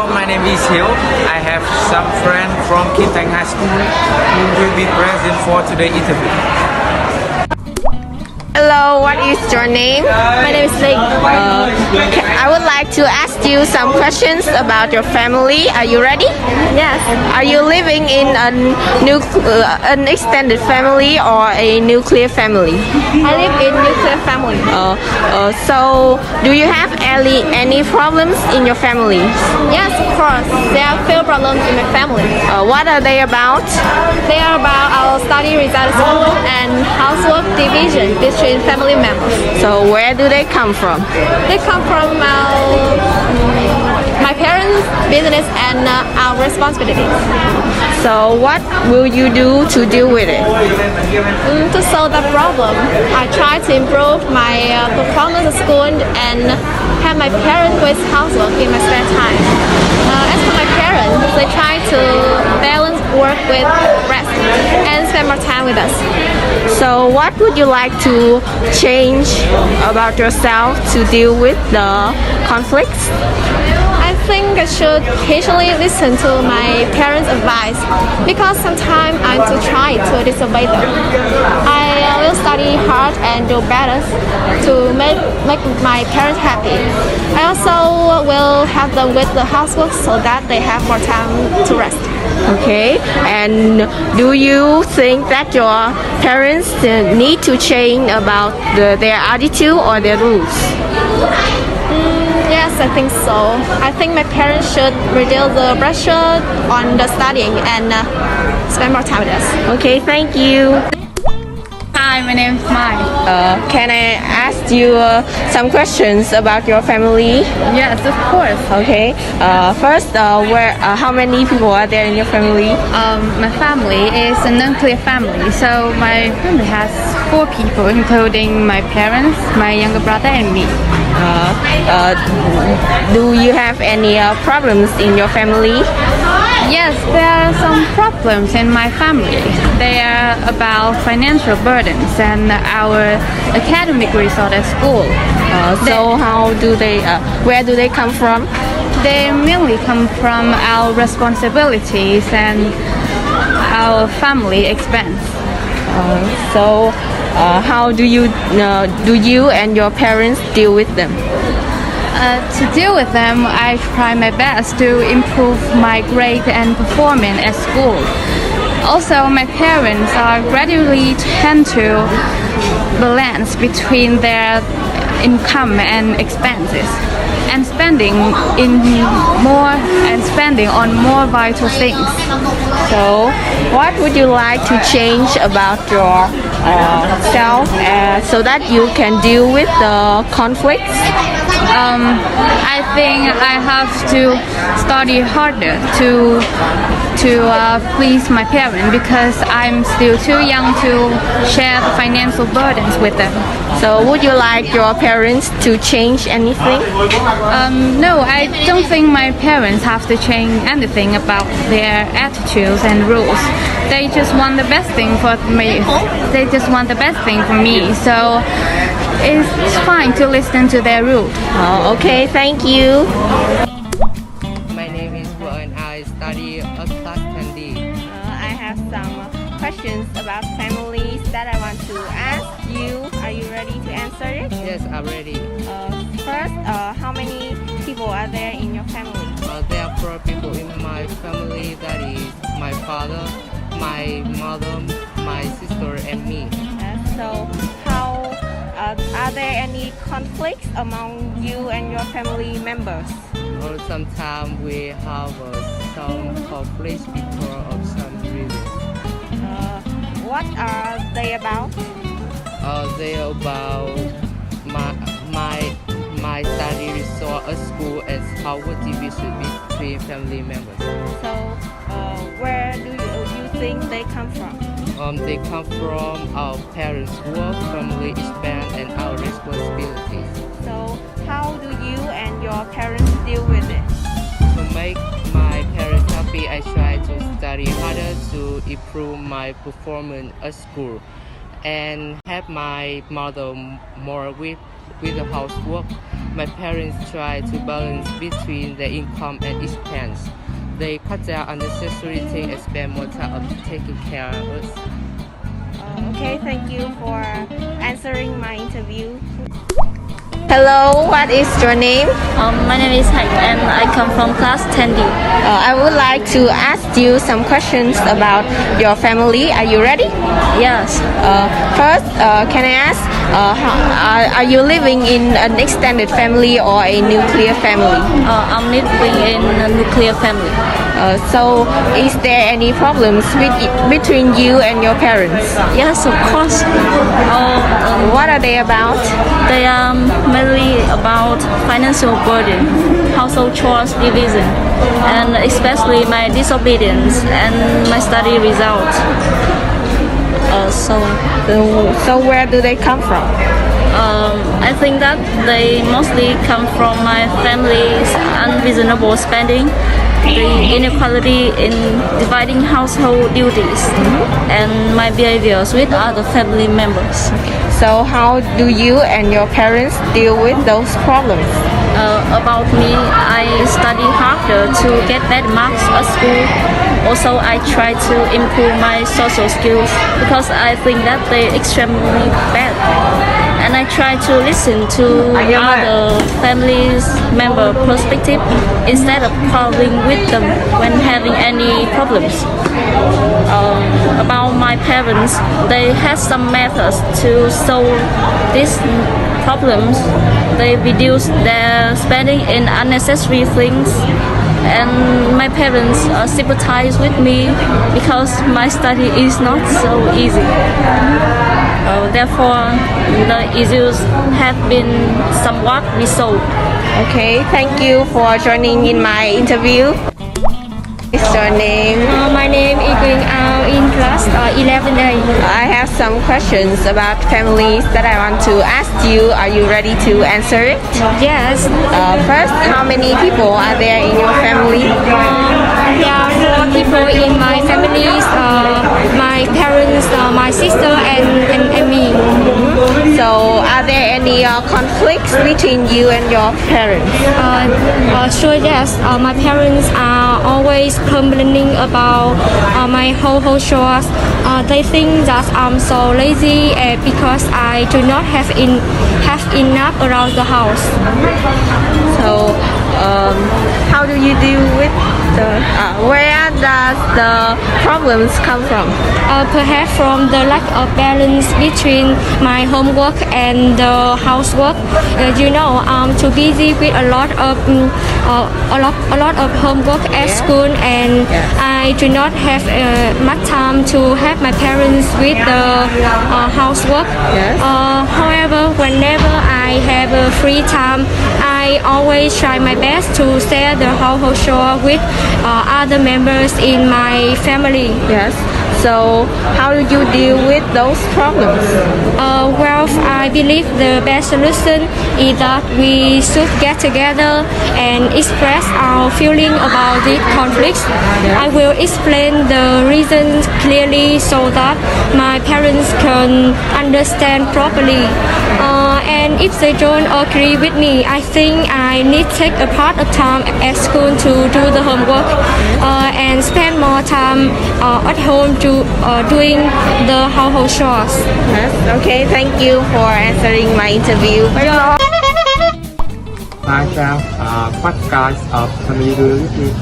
My name is Hill. I have some friends from Kintang High School who will be present for today's interview. Hello, what is your name? My name is Lake. I would like to ask you some questions about your family. Are you ready? Yes. Are you living in an extended family or a nuclear family? I live in nuclear family. So, do you have any problems in your family? Yes, of course. There are few problems in my family. What are they about? They are about our study results and housework division between family members. So, where do they come from? They come from my parents' business and our responsibilities. So, what will you do to deal with it? To solve the problem, I try to improve my performance at school and have my parents with housework in my spare time. As for my parents, they try to balance work with rest and spend more time with us. So, what would you like to change about yourself to deal with the conflicts? I think I should patiently listen to my parents' advice because sometimes I'm too shy to disobey them. I will study hard and do better to make my parents happy. I also will help them with the housework so that they have more time to rest. Okay, and do you think that your parents need to change about their attitude or their rules? Yes, I think so. I think my parents should reduce the pressure on the studying and spend more time with us. Okay, thank you. Hi, my name is Mai. Can I ask you some questions about your family? Yes, of course. Okay. First, how many people are there in your family? My family is a nuclear family, so my family has 4 people, including my parents, my younger brother, and me. Do you have any problems in your family? Yes, there are some problems in my family. They are about financial burdens and our academic result at school. So where do they come from? They mainly come from our responsibilities and our family expense. How do you and your parents deal with them? To deal with them, I try my best to improve my grade and performance at school. Also, my parents are gradually tend to balance between their income and expenses and spending on more vital things. So, what would you like to change about yourself so that you can deal with the conflicts? I think I have to study harder to please my parents because I'm still too young to share the financial burdens with them. So, would you like your parents to change anything? No, I don't think my parents have to change anything about their attitudes and rules. They just want the best thing for me. So it's fine to listen to their rules. Oh, okay, thank you. My name is Will and I study a class 10D. I have some questions about families that I want to ask you. Are you ready to answer it? Yes, I'm ready. First, how many people are there in your family? There are 4 people in my family. That is my father, my mother, my sister, and me. So, are there any conflicts among you and your family members? Or sometimes we have some conflicts because of some reasons. What are they about? They are about my study result at school and power division between family members. So, where do you think they come from? They come from our parents' work, family expense, and our responsibilities. So, how do you and your parents deal with it? To make my parents happy, I try to study harder to improve my performance at school and help my mother more with the housework. My parents try to balance between their income and expense. They cut down unnecessary things and spend more time on taking care of us. Okay, thank you for answering my interview. Hello, what is your name? My name is Hạnh and I come from class 10D. I would like to ask you some questions about your family. Are you ready? Yes, First, can I ask, are you living in an extended family or a nuclear family? I'm living in a nuclear family. So, is there any problems between you and your parents? Yes, of course. What are they about? They are mainly about financial burden, household chores division, and especially my disobedience and my study results. So where do they come from? I think that they mostly come from my family's unreasonable spending, the inequality in dividing household duties, and my behaviors with other family members. So how do you and your parents deal with those problems? About me, I study harder to get better marks at school. Also, I try to improve my social skills because I think that they're extremely bad. And I try to listen to other families' member perspective instead of quarreling with them when having any problems. About my parents, they had some methods to solve these problems. They reduce their spending in unnecessary things, and my parents sympathize with me because my study is not so easy. Therefore, the issues have been somewhat resolved. Okay, thank you for joining in my interview. What's your name? My name is Quỳnh Ao in class 11A. I have some questions about families that I want to ask you. Are you ready to answer it? Yes, First, how many people are there in your family? there are 4 people in my family, my parents, my sister and me. So, are there any conflicts between you and your parents? Sure, yes. My parents are always complaining about my household chores. They think that I'm so lazy because I do not have enough around the house. So, how do you deal with where does the problems come from? Perhaps from the lack of balance between my homework and the housework. I'm too busy with a lot of homework at school, and I do not have much time to help my parents with the housework. However, whenever I have free time, I always try my best to share the household chore with other members in my family. Yes. So, how do you deal with those problems? Well, I believe the best solution is that we should get together and express our feeling about the conflicts. I will explain the reasons clearly so that my parents can understand properly. And if they don't agree with me, I think I need to take a part of time at school to do the homework and spend more time at home to doing the household chores. Yes. Okay, thank you for answering my interview. Hi, Sam. What kind of family do you live in?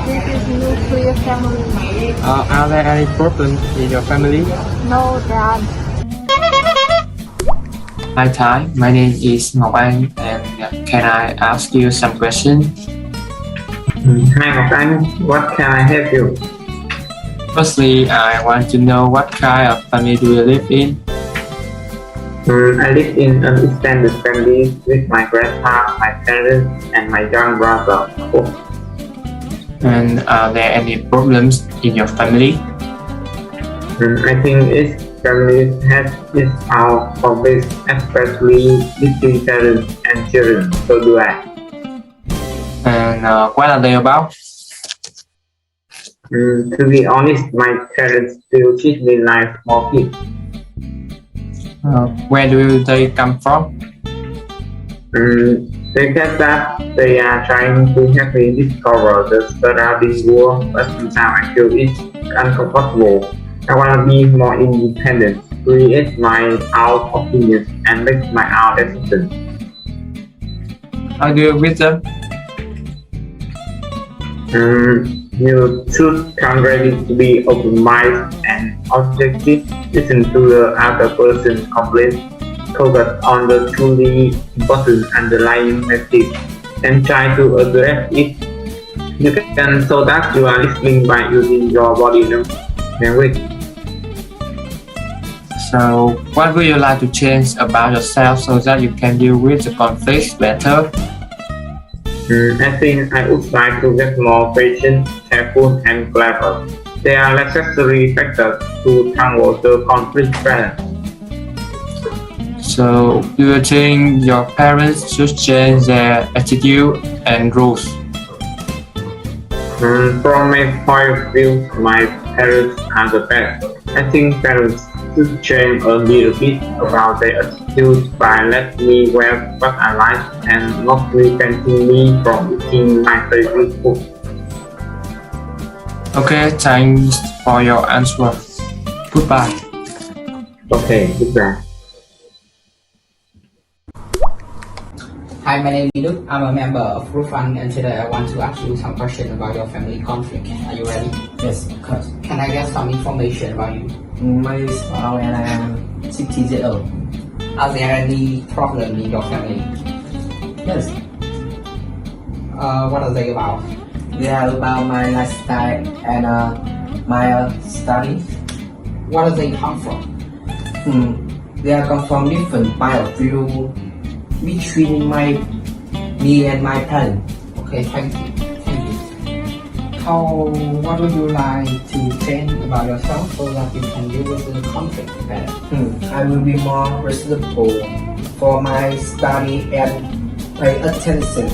This is nuclear family. Are there any problems in your family? No, there aren't. Hi Thái, my name is Ngọc Anh and can I ask you some questions? Hi Ngọc Anh, what can I help you? Firstly, I want to know what kind of family do you live in? I live in an extended family with my grandpa, my parents, and my young brother. And are there any problems in your family? I think each family has its own conflicts, especially between parents and children. So do I. And what are they about? To be honest, my parents still treat me like small kids. Where do they come from? They said that they are trying to help me discover the surrounding world, but sometimes I feel it's uncomfortable. I want to be more independent, create my own opinions, and make my own decisions. How do you with them? You should come ready to be open-minded and objective. Listen to the other person's complaints. Focus on the truly important underlying message and try to address it. You can show that you are listening by using your body language. So, what would you like to change about yourself so that you can deal with the conflicts better? I think I would like to get more patient, careful, and clever. They are necessary factors to handle the conflict balance. So, do you think your parents should change their attitude and rules? From my point of view, my parents are the best. I think parents should change a little bit about their attitude by letting me wear what I like and not preventing me from eating my favorite food. Okay, thanks for your answer. Goodbye. Okay, goodbye. Hi, my name is Luke. I'm a member of Group Fund, and today I want to ask you some questions about your family conflict. Are you ready? Yes, of course. Can I get some information about you? My name is Phỏng and I am 60 years old. Are there any problems in your family? Yes, What are they about? they are about my lifestyle and my study. Where do they come from? They are come from different point of view between me and my parents. Okay, thank you. Thank you. What would you like to change about yourself so that you can deal with the conflict better? I will be more responsible for my study and pay attention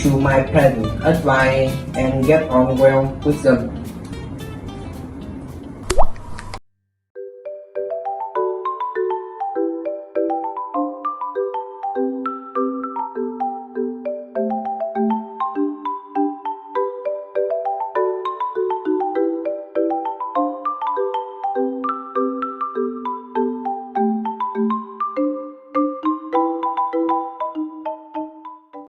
to my parents' advice and get on well with them.